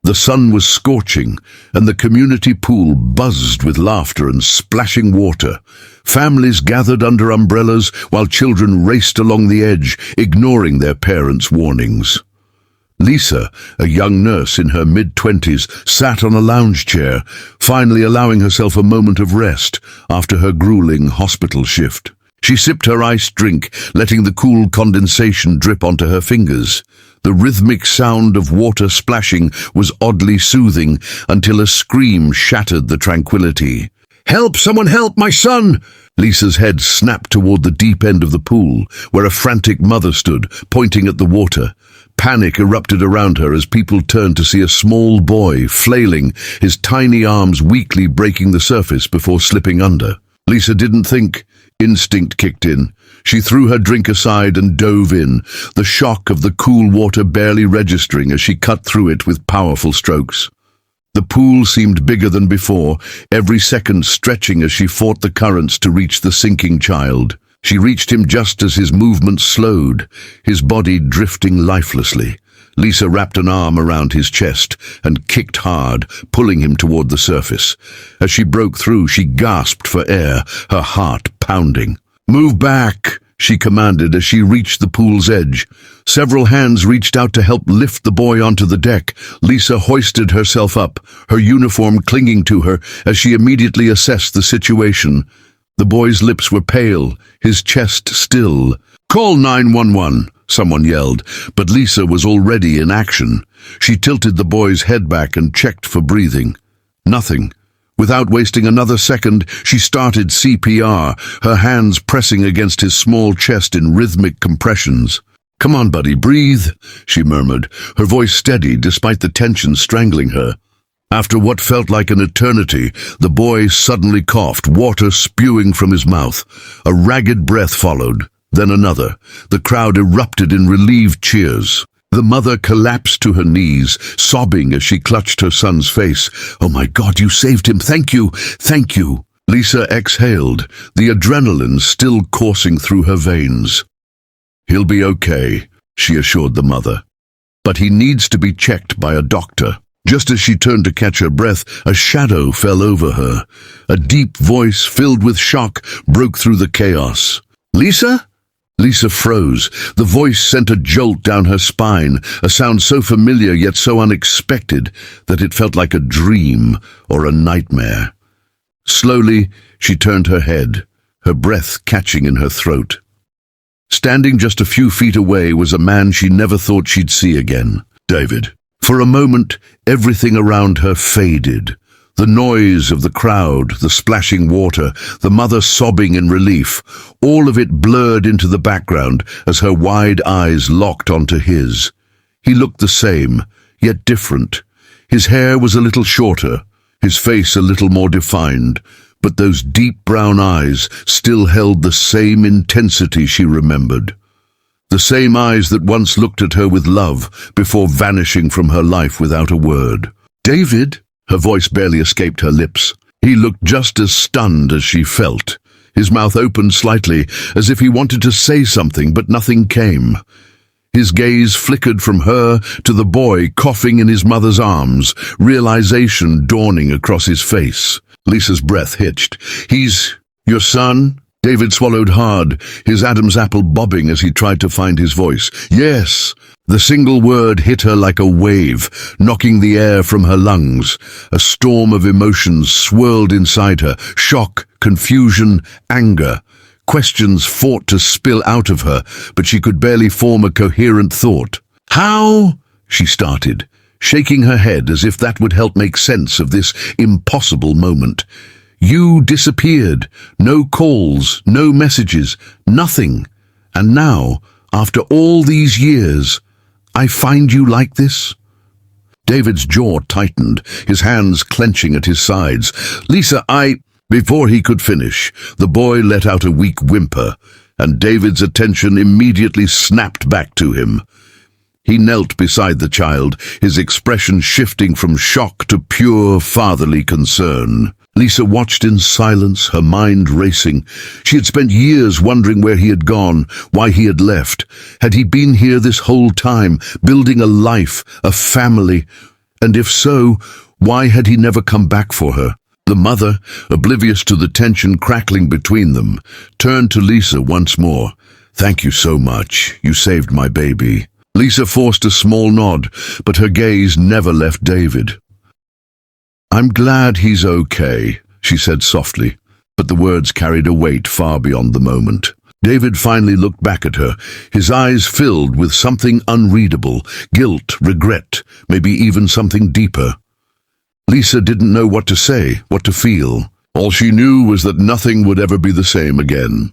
The sun was scorching, and the community pool buzzed with laughter and splashing water. Families gathered under umbrellas while children raced along the edge, ignoring their parents' warnings. Lisa, a young nurse in her mid-20s, sat on a lounge chair, finally allowing herself a moment of rest after her grueling hospital shift. She sipped her iced drink, letting the cool condensation drip onto her fingers. The rhythmic sound of water splashing was oddly soothing until a scream shattered the tranquility. "Help! Someone help! My son!" Lisa's head snapped toward the deep end of the pool, where a frantic mother stood, pointing at the water. Panic erupted around her as people turned to see a small boy flailing, his tiny arms weakly breaking the surface before slipping under. Lisa didn't think. Instinct kicked in. She threw her drink aside and dove in, the shock of the cool water barely registering as she cut through it with powerful strokes. The pool seemed bigger than before, every second stretching as she fought the currents to reach the sinking child. She reached him just as his movements slowed, his body drifting lifelessly. Lisa wrapped an arm around his chest and kicked hard, pulling him toward the surface. As she broke through, she gasped for air, her heart pounding. "Move back," she commanded as she reached the pool's edge. Several hands reached out to help lift the boy onto the deck. Lisa hoisted herself up, her uniform clinging to her as she immediately assessed the situation. The boy's lips were pale, his chest still. "Call 911, someone yelled, but Lisa was already in action. She tilted the boy's head back and checked for breathing. Nothing. Without wasting another second, she started CPR, her hands pressing against his small chest in rhythmic compressions. "Come on, buddy, breathe," she murmured, her voice steady despite the tension strangling her. After what felt like an eternity, the boy suddenly coughed, water spewing from his mouth. A ragged breath followed, then another. The crowd erupted in relieved cheers. The mother collapsed to her knees, sobbing as she clutched her son's face. "Oh my God, you saved him! Thank you! Thank you!" Lisa exhaled, the adrenaline still coursing through her veins. "He'll be okay," she assured the mother. "But he needs to be checked by a doctor." Just as she turned to catch her breath, a shadow fell over her. A deep voice, filled with shock, broke through the chaos. "Lisa?" Lisa froze. The voice sent a jolt down her spine, a sound so familiar yet so unexpected that it felt like a dream or a nightmare. Slowly, she turned her head, her breath catching in her throat. Standing just a few feet away was a man she never thought she'd see again, David. For a moment, everything around her faded. The noise of the crowd, the splashing water, the mother sobbing in relief, all of it blurred into the background as her wide eyes locked onto his. He looked the same, yet different. His hair was a little shorter, his face a little more defined, but those deep brown eyes still held the same intensity she remembered. The same eyes that once looked at her with love before vanishing from her life without a word. "David?" Her voice barely escaped her lips. He looked just as stunned as she felt. His mouth opened slightly, as if he wanted to say something, but nothing came. His gaze flickered from her to the boy coughing in his mother's arms, realization dawning across his face. Lisa's breath hitched. "He's your son?" David swallowed hard, his Adam's apple bobbing as he tried to find his voice. "Yes." The single word hit her like a wave, knocking the air from her lungs. A storm of emotions swirled inside her, shock, confusion, anger. Questions fought to spill out of her, but she could barely form a coherent thought. "How?" she started, shaking her head as if that would help make sense of this impossible moment. "You disappeared. No calls, no messages, nothing. And now, after all these years, I find you like this?" David's jaw tightened, his hands clenching at his sides. "Lisa, Before he could finish, the boy let out a weak whimper, and David's attention immediately snapped back to him. He knelt beside the child, his expression shifting from shock to pure fatherly concern. Lisa watched in silence, her mind racing. She had spent years wondering where he had gone, why he had left. Had he been here this whole time, building a life, a family? And if so, why had he never come back for her? The mother, oblivious to the tension crackling between them, turned to Lisa once more. "Thank you so much. You saved my baby." Lisa forced a small nod, but her gaze never left David. "I'm glad he's okay," she said softly, but the words carried a weight far beyond the moment. David finally looked back at her, his eyes filled with something unreadable, guilt, regret, maybe even something deeper. Lisa didn't know what to say, what to feel. All she knew was that nothing would ever be the same again.